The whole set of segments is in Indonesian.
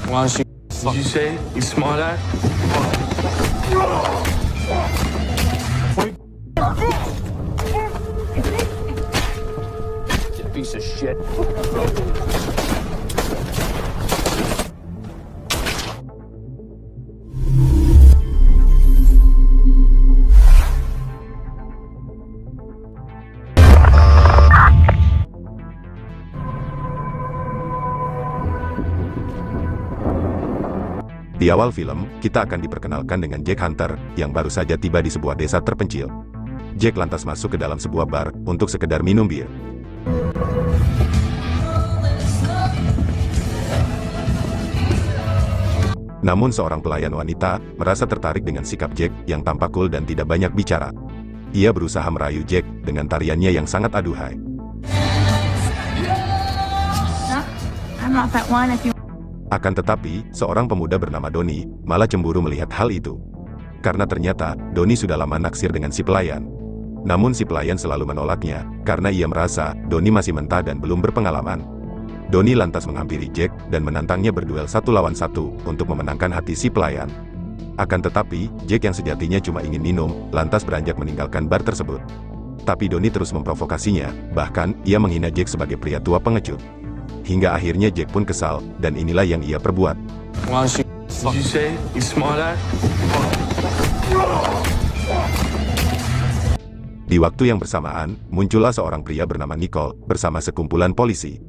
Why don't you? Did you say you smart ass? You piece of shit. Di awal film, kita akan diperkenalkan dengan Jack Hunter, yang baru saja tiba di sebuah desa terpencil. Jack lantas masuk ke dalam sebuah bar, untuk sekedar minum bir. Namun seorang pelayan wanita, merasa tertarik dengan sikap Jack, yang tampak cool dan tidak banyak bicara. Ia berusaha merayu Jack, dengan tariannya yang sangat aduhai. I'm not that one if you... Akan tetapi, seorang pemuda bernama Doni, malah cemburu melihat hal itu. Karena ternyata, Doni sudah lama naksir dengan si pelayan. Namun si pelayan selalu menolaknya, karena ia merasa, Doni masih mentah dan belum berpengalaman. Doni lantas menghampiri Jack, dan menantangnya berduel 1 lawan 1, untuk memenangkan hati si pelayan. Akan tetapi, Jack yang sejatinya cuma ingin minum, lantas beranjak meninggalkan bar tersebut. Tapi Doni terus memprovokasinya, bahkan, ia menghina Jack sebagai pria tua pengecut. Hingga akhirnya Jack pun kesal, dan inilah yang ia perbuat. Why don't you? Did you say you smart ass? Di waktu yang bersamaan, muncullah seorang pria bernama Nicole, bersama sekumpulan polisi.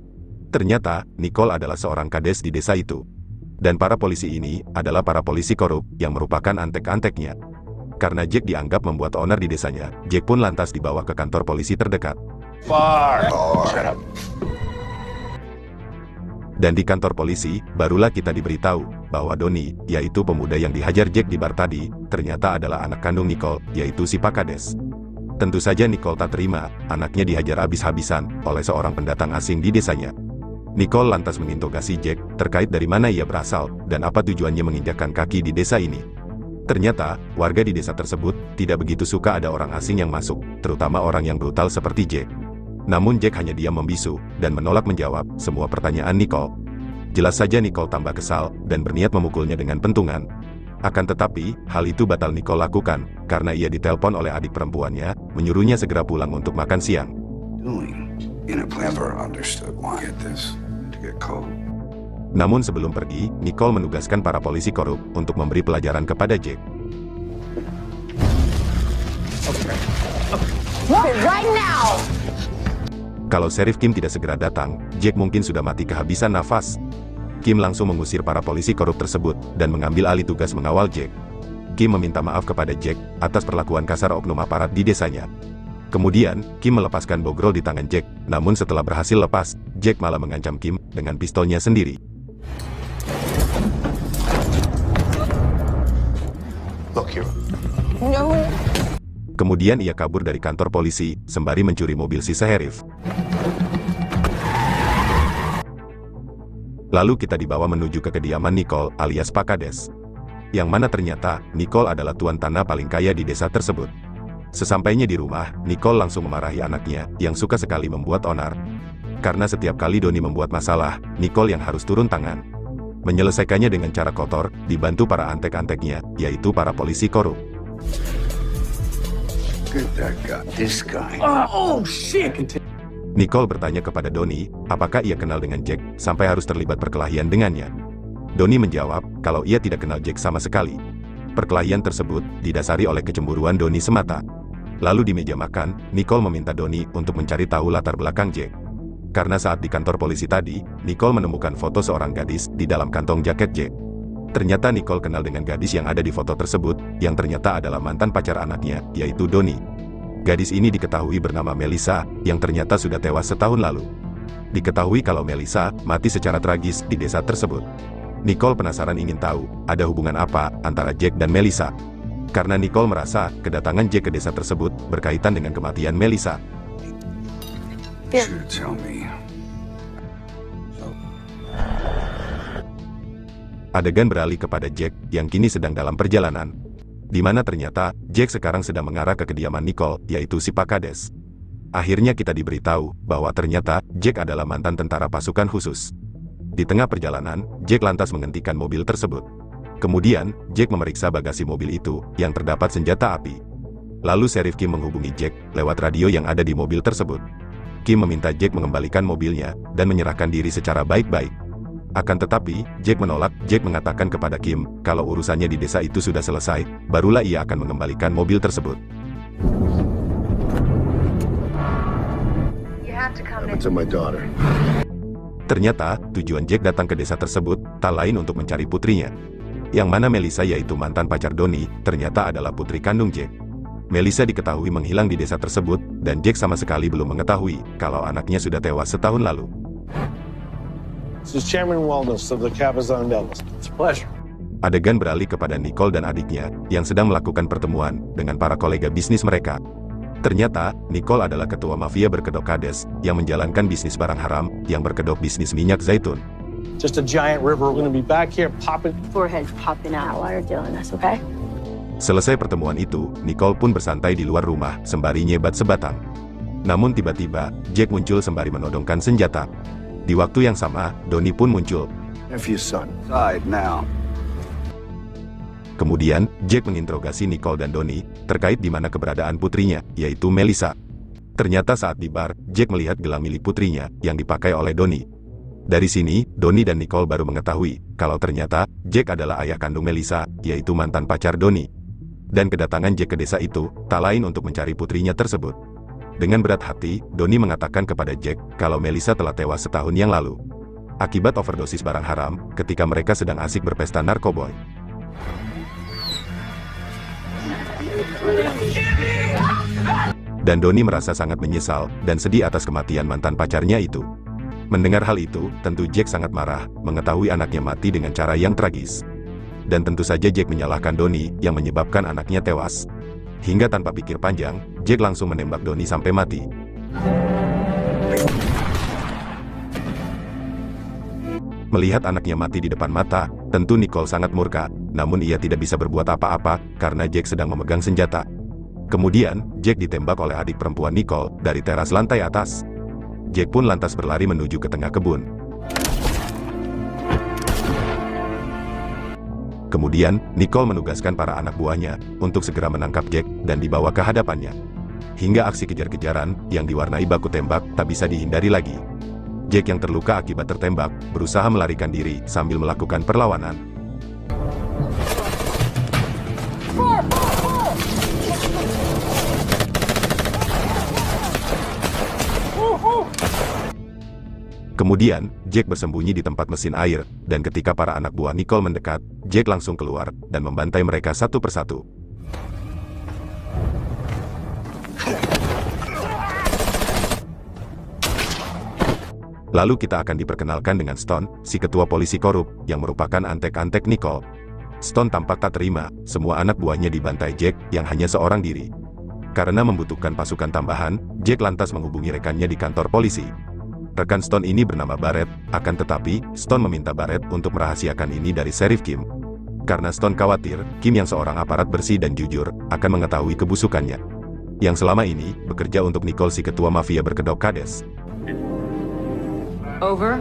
Ternyata, Nicole adalah seorang kades di desa itu. Dan para polisi ini, adalah para polisi korup, yang merupakan antek-anteknya. Karena Jack dianggap membuat onar di desanya, Jack pun lantas dibawa ke kantor polisi terdekat. Far. Shut up. Dan di kantor polisi, barulah kita diberitahu, bahwa Doni, yaitu pemuda yang dihajar Jack di bar tadi, ternyata adalah anak kandung Nicole, yaitu si Pak Kades. Tentu saja Nicole tak terima, anaknya dihajar habis-habisan, oleh seorang pendatang asing di desanya. Nicole lantas menginterogasi Jack, terkait dari mana ia berasal, dan apa tujuannya menginjakkan kaki di desa ini. Ternyata, warga di desa tersebut, tidak begitu suka ada orang asing yang masuk, terutama orang yang brutal seperti Jack. Namun Jack hanya diam membisu, dan menolak menjawab semua pertanyaan Nicole. Jelas saja Nicole tambah kesal, dan berniat memukulnya dengan pentungan. Akan tetapi, hal itu batal Nicole lakukan, karena ia ditelepon oleh adik perempuannya, menyuruhnya segera pulang untuk makan siang. Namun sebelum pergi, Nicole menugaskan para polisi korup, untuk memberi pelajaran kepada Jack. Right now! Kalau Sheriff Kim tidak segera datang, Jack mungkin sudah mati kehabisan nafas. Kim langsung mengusir para polisi korup tersebut, dan mengambil alih tugas mengawal Jack. Kim meminta maaf kepada Jack, atas perlakuan kasar oknum aparat di desanya. Kemudian, Kim melepaskan bogrol di tangan Jack, namun setelah berhasil lepas, Jack malah mengancam Kim, dengan pistolnya sendiri. Look here. No. Kemudian ia kabur dari kantor polisi, sembari mencuri mobil si sheriff. Lalu kita dibawa menuju ke kediaman Nicole alias Pak Kades. Yang mana ternyata, Nicole adalah tuan tanah paling kaya di desa tersebut. Sesampainya di rumah, Nicole langsung memarahi anaknya, yang suka sekali membuat onar. Karena setiap kali Doni membuat masalah, Nicole yang harus turun tangan. Menyelesaikannya dengan cara kotor, dibantu para antek-anteknya, yaitu para polisi korup. Oh shit. Nicole bertanya kepada Doni, apakah ia kenal dengan Jack, sampai harus terlibat perkelahian dengannya. Doni menjawab, kalau ia tidak kenal Jack sama sekali. Perkelahian tersebut, didasari oleh kecemburuan Doni semata. Lalu di meja makan, Nicole meminta Doni, untuk mencari tahu latar belakang Jack. Karena saat di kantor polisi tadi, Nicole menemukan foto seorang gadis, di dalam kantong jaket Jack. Ternyata Nicole kenal dengan gadis yang ada di foto tersebut, yang ternyata adalah mantan pacar anaknya, yaitu Doni. Gadis ini diketahui bernama Melissa, yang ternyata sudah tewas setahun lalu. Diketahui kalau Melissa mati secara tragis di desa tersebut. Nicole penasaran ingin tahu, ada hubungan apa antara Jack dan Melissa. Karena Nicole merasa, kedatangan Jack ke desa tersebut, berkaitan dengan kematian Melissa. Adegan beralih kepada Jack, yang kini sedang dalam perjalanan. Di mana ternyata, Jack sekarang sedang mengarah ke kediaman Nicole, yaitu si Pak Kades. Akhirnya kita diberitahu, bahwa ternyata, Jack adalah mantan tentara pasukan khusus. Di tengah perjalanan, Jack lantas menghentikan mobil tersebut. Kemudian, Jack memeriksa bagasi mobil itu, yang terdapat senjata api. Lalu Sheriff Kim menghubungi Jack, lewat radio yang ada di mobil tersebut. Kim meminta Jack mengembalikan mobilnya, dan menyerahkan diri secara baik-baik. Akan tetapi, Jack menolak. Jack mengatakan kepada Kim, kalau urusannya di desa itu sudah selesai, barulah ia akan mengembalikan mobil tersebut. To my daughter. Ternyata, tujuan Jack datang ke desa tersebut, tak lain untuk mencari putrinya. Yang mana Melissa, yaitu mantan pacar Donnie, ternyata adalah putri kandung Jack. Melissa diketahui menghilang di desa tersebut, dan Jack sama sekali belum mengetahui kalau anaknya sudah tewas setahun lalu. This is Chairman Wellness of the Cabazon Dallas. It's a pleasure. Adegan beralih kepada Nicole dan adiknya, yang sedang melakukan pertemuan dengan para kolega bisnis mereka. Ternyata, Nicole adalah ketua mafia berkedok kades, yang menjalankan bisnis barang haram, yang berkedok bisnis minyak zaitun. Just a giant river. We're going to be back here popping. Forehead's popping out while you're doing this, okay? Selesai pertemuan itu, Nicole pun bersantai di luar rumah, sembari nyebat sebatang. Namun tiba-tiba, Jack muncul sembari menodongkan senjata. Di waktu yang sama, Donnie pun muncul. Nephew's son. Side now. Kemudian, Jack menginterogasi Nicole dan Donnie terkait di mana keberadaan putrinya, yaitu Melissa. Ternyata saat di bar, Jack melihat gelang milik putrinya yang dipakai oleh Donnie. Dari sini, Donnie dan Nicole baru mengetahui kalau ternyata Jack adalah ayah kandung Melissa, yaitu mantan pacar Donnie. Dan kedatangan Jack ke desa itu tak lain untuk mencari putrinya tersebut. Dengan berat hati, Donnie mengatakan kepada Jack kalau Melissa telah tewas setahun yang lalu akibat overdosis barang haram ketika mereka sedang asik berpesta narkoboy. Dan Donnie merasa sangat menyesal dan sedih atas kematian mantan pacarnya itu. Mendengar hal itu, tentu Jack sangat marah mengetahui anaknya mati dengan cara yang tragis. Dan tentu saja Jack menyalahkan Donnie yang menyebabkan anaknya tewas. Hingga tanpa pikir panjang, Jack langsung menembak Donnie sampai mati. Melihat anaknya mati di depan mata, tentu Nicole sangat murka, namun ia tidak bisa berbuat apa-apa karena Jack sedang memegang senjata. Kemudian, Jack ditembak oleh adik perempuan Nicole dari teras lantai atas. Jack pun lantas berlari menuju ke tengah kebun. Kemudian, Nicole menugaskan para anak buahnya untuk segera menangkap Jack dan dibawa ke hadapannya. Hingga aksi kejar-kejaran yang diwarnai baku tembak tak bisa dihindari lagi. Jack yang terluka akibat tertembak berusaha melarikan diri sambil melakukan perlawanan. Kemudian, Jack bersembunyi di tempat mesin air, dan ketika para anak buah Nicole mendekat, Jack langsung keluar dan membantai mereka satu persatu. Lalu kita akan diperkenalkan dengan Stone, si ketua polisi korup, yang merupakan antek-antek Nicole. Stone tampak tak terima, semua anak buahnya dibantai Jack, yang hanya seorang diri. Karena membutuhkan pasukan tambahan, Jack lantas menghubungi rekannya di kantor polisi. Rekan Stone ini bernama Barrett, akan tetapi, Stone meminta Barrett untuk merahasiakan ini dari Sheriff Kim. Karena Stone khawatir, Kim yang seorang aparat bersih dan jujur, akan mengetahui kebusukannya. Yang selama ini, bekerja untuk Nicole si ketua mafia berkedok kades. Over.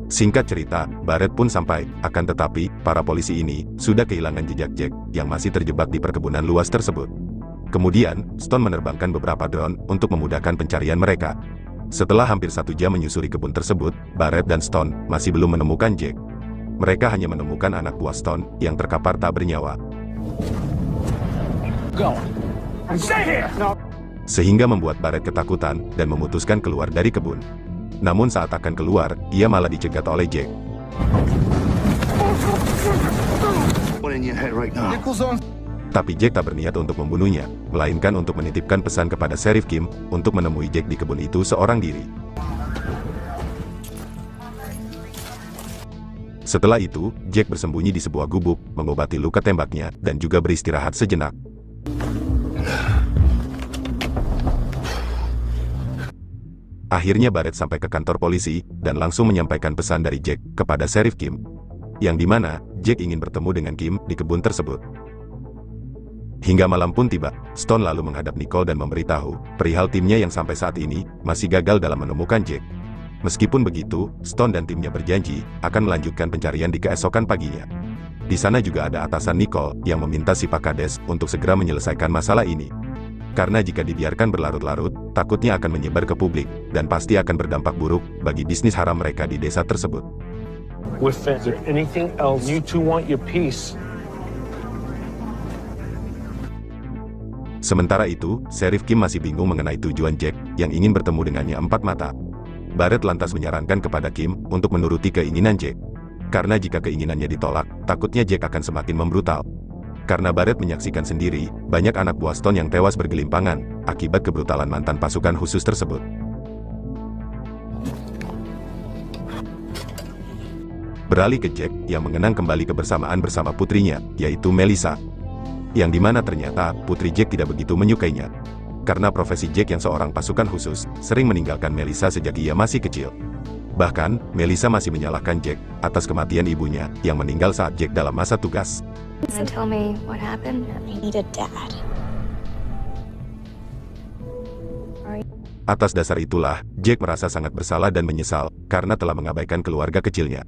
Singkat cerita, Barrett pun sampai, akan tetapi, para polisi ini, sudah kehilangan jejak Jack, yang masih terjebak di perkebunan luas tersebut. Kemudian, Stone menerbangkan beberapa drone untuk memudahkan pencarian mereka. Setelah hampir 1 jam menyusuri kebun tersebut, Barrett dan Stone masih belum menemukan Jack. Mereka hanya menemukan anak buah Stone yang terkapar tak bernyawa. Sehingga membuat Barrett ketakutan dan memutuskan keluar dari kebun. Namun saat akan keluar, ia malah dicegat oleh Jack. Tapi Jack tak berniat untuk membunuhnya, melainkan untuk menitipkan pesan kepada Sheriff Kim untuk menemui Jack di kebun itu seorang diri. Setelah itu, Jack bersembunyi di sebuah gubuk, mengobati luka tembaknya, dan juga beristirahat sejenak. Akhirnya Barrett sampai ke kantor polisi, dan langsung menyampaikan pesan dari Jack kepada Sheriff Kim. Yang dimana, Jack ingin bertemu dengan Kim di kebun tersebut. Hingga malam pun tiba, Stone lalu menghadap Nicole dan memberitahu perihal timnya yang sampai saat ini masih gagal dalam menemukan Jack. Meskipun begitu, Stone dan timnya berjanji akan melanjutkan pencarian di keesokan paginya. Di sana juga ada atasan Nicole yang meminta si Pak Kades untuk segera menyelesaikan masalah ini. Karena jika dibiarkan berlarut-larut, takutnya akan menyebar ke publik dan pasti akan berdampak buruk bagi bisnis haram mereka di desa tersebut. With it, is there anything else you two want your piece? Sementara itu, Sheriff Kim masih bingung mengenai tujuan Jack yang ingin bertemu dengannya empat mata. Barrett lantas menyarankan kepada Kim untuk menuruti keinginan Jack. Karena jika keinginannya ditolak, takutnya Jack akan semakin membrutal. Karena Barrett menyaksikan sendiri, banyak anak buah Stone yang tewas bergelimpangan akibat kebrutalan mantan pasukan khusus tersebut. Beralih ke Jack yang mengenang kembali kebersamaan bersama putrinya, yaitu Melissa. Yang dimana ternyata putri Jack tidak begitu menyukainya. Karena profesi Jack yang seorang pasukan khusus, sering meninggalkan Melissa sejak ia masih kecil. Bahkan, Melissa masih menyalahkan Jack atas kematian ibunya yang meninggal saat Jack dalam masa tugas. Tell me what happened. I need a dad. Atas dasar itulah, Jack merasa sangat bersalah dan menyesal karena telah mengabaikan keluarga kecilnya.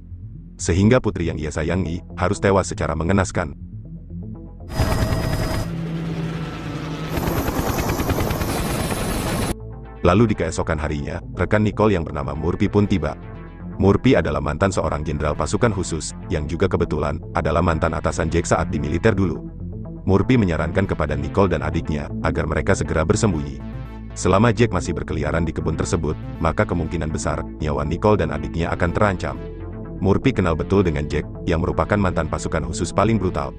Sehingga putri yang ia sayangi harus tewas secara mengenaskan. Lalu di keesokan harinya, rekan Nicole yang bernama Murphy pun tiba. Murphy adalah mantan seorang jenderal pasukan khusus, yang juga kebetulan adalah mantan atasan Jack saat di militer dulu. Murphy menyarankan kepada Nicole dan adiknya agar mereka segera bersembunyi. Selama Jack masih berkeliaran di kebun tersebut, maka kemungkinan besar nyawa Nicole dan adiknya akan terancam. Murphy kenal betul dengan Jack, yang merupakan mantan pasukan khusus paling brutal.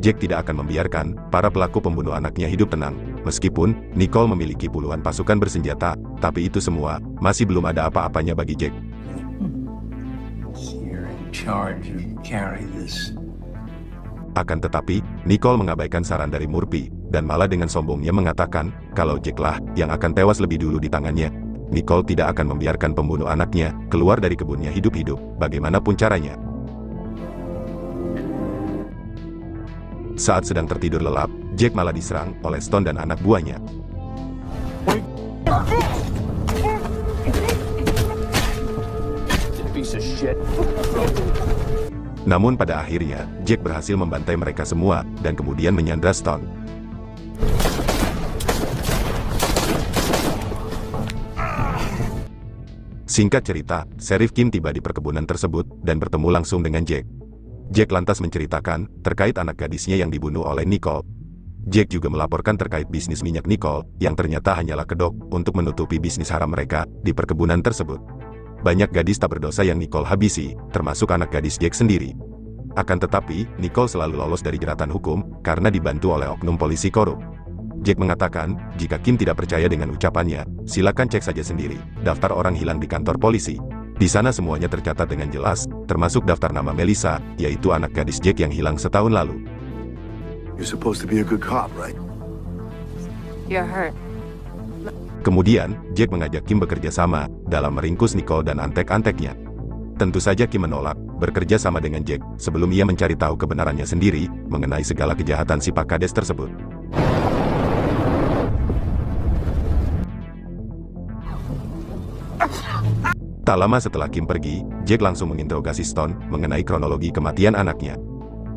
Jack tidak akan membiarkan para pelaku pembunuh anaknya hidup tenang. Meskipun Nicole memiliki puluhan pasukan bersenjata, tapi itu semua masih belum ada apa-apanya bagi Jack. Akan tetapi, Nicole mengabaikan saran dari Murphy, dan malah dengan sombongnya mengatakan kalau Jack lah yang akan tewas lebih dulu di tangannya. Nicole tidak akan membiarkan pembunuh anaknya keluar dari kebunnya hidup-hidup, bagaimanapun caranya. Saat sedang tertidur lelap, Jack malah diserang oleh Stone dan anak buahnya. Namun pada akhirnya, Jack berhasil membantai mereka semua dan kemudian menyandra Stone. Singkat cerita, Sheriff Kim tiba di perkebunan tersebut dan bertemu langsung dengan Jack. Jack lantas menceritakan terkait anak gadisnya yang dibunuh oleh Nicole. Jack juga melaporkan terkait bisnis minyak Nicole yang ternyata hanyalah kedok untuk menutupi bisnis haram mereka di perkebunan tersebut. Banyak gadis tak berdosa yang Nicole habisi, termasuk anak gadis Jack sendiri. Akan tetapi, Nicole selalu lolos dari jeratan hukum karena dibantu oleh oknum polisi korup. Jack mengatakan, jika Kim tidak percaya dengan ucapannya, silakan cek saja sendiri daftar orang hilang di kantor polisi. Di sana semuanya tercatat dengan jelas, termasuk daftar nama Melissa, yaitu anak gadis Jack yang hilang setahun lalu. You're supposed to be a good cop, right? You're hurt. Kemudian, Jack mengajak Kim bekerja sama dalam meringkus Nicole dan antek-anteknya. Tentu saja Kim menolak bekerja sama dengan Jack sebelum ia mencari tahu kebenarannya sendiri mengenai segala kejahatan si Pak Kades tersebut. Tak lama setelah Kim pergi, Jack langsung menginterogasi Stone mengenai kronologi kematian anaknya.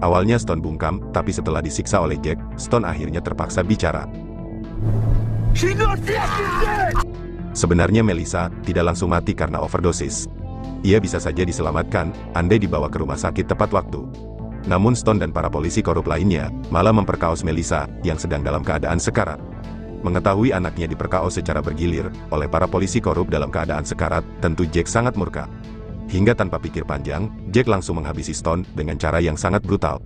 Awalnya Stone bungkam, tapi setelah disiksa oleh Jack, Stone akhirnya terpaksa bicara. Sebenarnya Melissa tidak langsung mati karena overdosis. Ia bisa saja diselamatkan, andai dibawa ke rumah sakit tepat waktu. Namun Stone dan para polisi korup lainnya malah memperkaos Melissa yang sedang dalam keadaan sekarat. Mengetahui anaknya diperkaos secara bergilir oleh para polisi korup dalam keadaan sekarat, tentu Jack sangat murka. Hingga tanpa pikir panjang, Jack langsung menghabisi Stone dengan cara yang sangat brutal.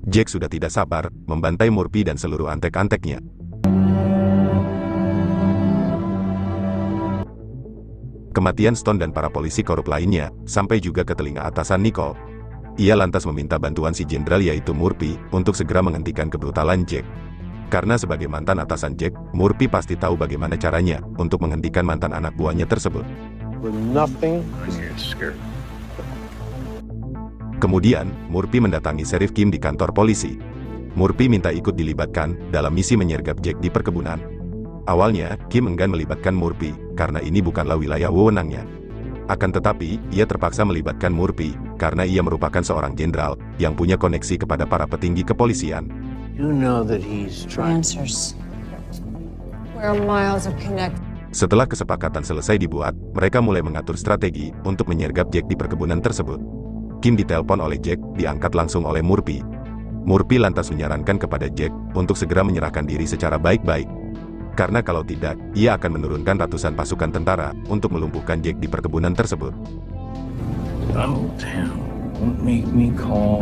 Jack sudah tidak sabar membantai Murphy dan seluruh antek-anteknya. Kematian Stone dan para polisi korup lainnya sampai juga ke telinga atasan Nicole. Ia lantas meminta bantuan si jenderal yaitu Murphy untuk segera menghentikan kebrutalan Jack. Karena sebagai mantan atasan Jack, Murphy pasti tahu bagaimana caranya untuk menghentikan mantan anak buahnya tersebut. Kemudian, Murphy mendatangi Sheriff Kim di kantor polisi. Murphy minta ikut dilibatkan dalam misi menyergap Jack di perkebunan. Awalnya, Kim enggan melibatkan Murphy, karena ini bukanlah wilayah wewenangnya. Akan tetapi, ia terpaksa melibatkan Murphy, karena ia merupakan seorang jenderal yang punya koneksi kepada para petinggi kepolisian. You know that he's trying. Answers. We're miles of connect. Setelah kesepakatan selesai dibuat, mereka mulai mengatur strategi untuk menyergap Jack di perkebunan tersebut. Kim ditelepon oleh Jack, diangkat langsung oleh Murphy. Murphy lantas menyarankan kepada Jack untuk segera menyerahkan diri secara baik-baik. Karena kalau tidak, ia akan menurunkan ratusan pasukan tentara untuk melumpuhkan Jack di perkebunan tersebut. Oh, damn. Don't make me call.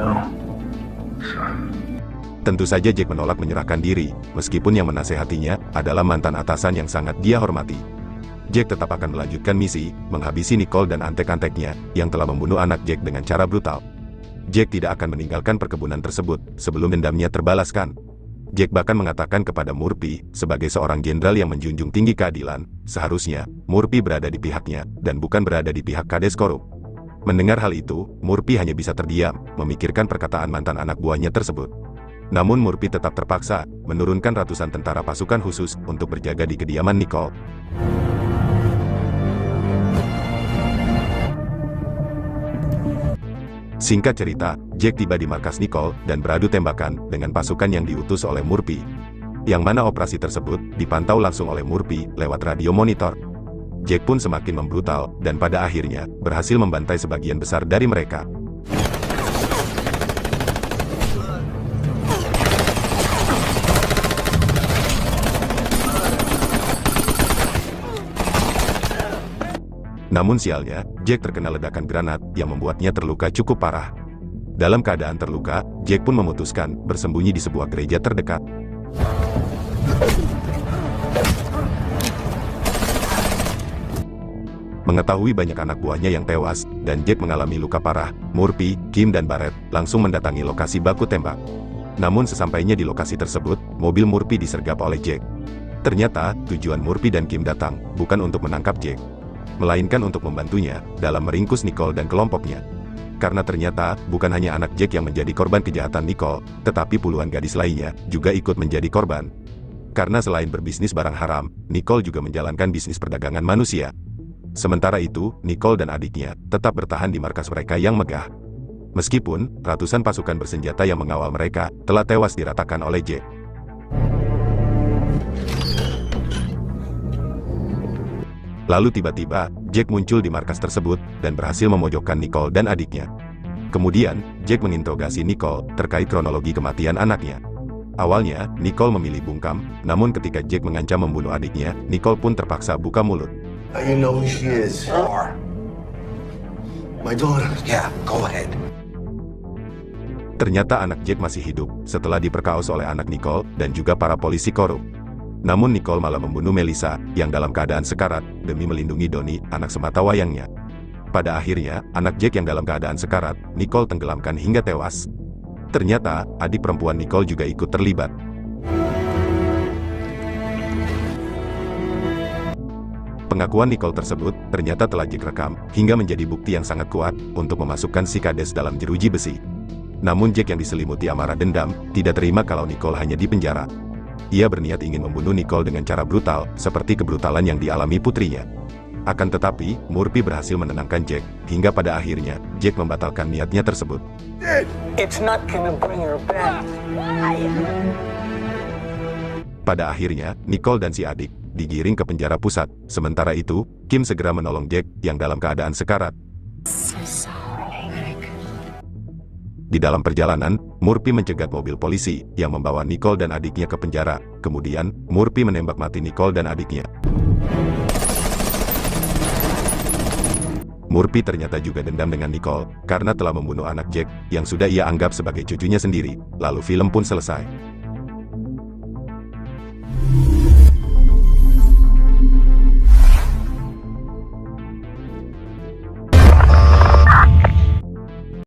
Tentu saja Jack menolak menyerahkan diri, meskipun yang menasehatinya adalah mantan atasan yang sangat dia hormati. Jack tetap akan melanjutkan misi, menghabisi Nicole dan antek-anteknya, yang telah membunuh anak Jack dengan cara brutal. Jack tidak akan meninggalkan perkebunan tersebut, sebelum dendamnya terbalaskan. Jack bahkan mengatakan kepada Murphy, sebagai seorang jenderal yang menjunjung tinggi keadilan, seharusnya Murphy berada di pihaknya, dan bukan berada di pihak kades korup. Mendengar hal itu, Murphy hanya bisa terdiam, memikirkan perkataan mantan anak buahnya tersebut. Namun Murphy tetap terpaksa menurunkan ratusan tentara pasukan khusus untuk berjaga di kediaman Nicole. Singkat cerita, Jack tiba di markas Nicole dan beradu tembakan dengan pasukan yang diutus oleh Murphy. Yang mana operasi tersebut dipantau langsung oleh Murphy lewat radio monitor. Jack pun semakin membrutal dan pada akhirnya berhasil membantai sebagian besar dari mereka. Namun sialnya, Jack terkena ledakan granat yang membuatnya terluka cukup parah. Dalam keadaan terluka, Jack pun memutuskan bersembunyi di sebuah gereja terdekat. Mengetahui banyak anak buahnya yang tewas, dan Jack mengalami luka parah, Murphy, Kim dan Barrett langsung mendatangi lokasi baku tembak. Namun sesampainya di lokasi tersebut, mobil Murphy disergap oleh Jack. Ternyata, tujuan Murphy dan Kim datang bukan untuk menangkap Jack, melainkan untuk membantunya dalam meringkus Nicole dan kelompoknya. Karena ternyata, bukan hanya anak Jack yang menjadi korban kejahatan Nicole, tetapi puluhan gadis lainnya juga ikut menjadi korban. Karena selain berbisnis barang haram, Nicole juga menjalankan bisnis perdagangan manusia. Sementara itu, Nicole dan adiknya tetap bertahan di markas mereka yang megah. Meskipun, ratusan pasukan bersenjata yang mengawal mereka telah tewas diratakan oleh Jack. Lalu tiba-tiba, Jack muncul di markas tersebut, dan berhasil memojokkan Nicole dan adiknya. Kemudian, Jack menginterogasi Nicole terkait kronologi kematian anaknya. Awalnya, Nicole memilih bungkam, namun ketika Jack mengancam membunuh adiknya, Nicole pun terpaksa buka mulut. You know who she is. My daughter. Yeah, go ahead. Ternyata anak Jack masih hidup, setelah diperkaos oleh anak Nicole, dan juga para polisi korup. Namun Nicole malah membunuh Melissa, yang dalam keadaan sekarat, demi melindungi Donnie, anak sematawayangnya. Pada akhirnya, anak Jack yang dalam keadaan sekarat, Nicole tenggelamkan hingga tewas. Ternyata, adik perempuan Nicole juga ikut terlibat. Pengakuan Nicole tersebut, ternyata telah Jack rekam, hingga menjadi bukti yang sangat kuat, untuk memasukkan si kades dalam jeruji besi. Namun Jack yang diselimuti amarah dendam, tidak terima kalau Nicole hanya dipenjara. Ia berniat ingin membunuh Nicole dengan cara brutal, seperti kebrutalan yang dialami putrinya. Akan tetapi, Murphy berhasil menenangkan Jack, hingga pada akhirnya, Jack membatalkan niatnya tersebut. It's not gonna bring her back. Pada akhirnya, Nicole dan si adik digiring ke penjara pusat. Sementara itu, Kim segera menolong Jack yang dalam keadaan sekarat. Di dalam perjalanan, Murphy mencegat mobil polisi yang membawa Nicole dan adiknya ke penjara. Kemudian, Murphy menembak mati Nicole dan adiknya. Murphy ternyata juga dendam dengan Nicole karena telah membunuh anak Jack yang sudah ia anggap sebagai cucunya sendiri. Lalu film pun selesai.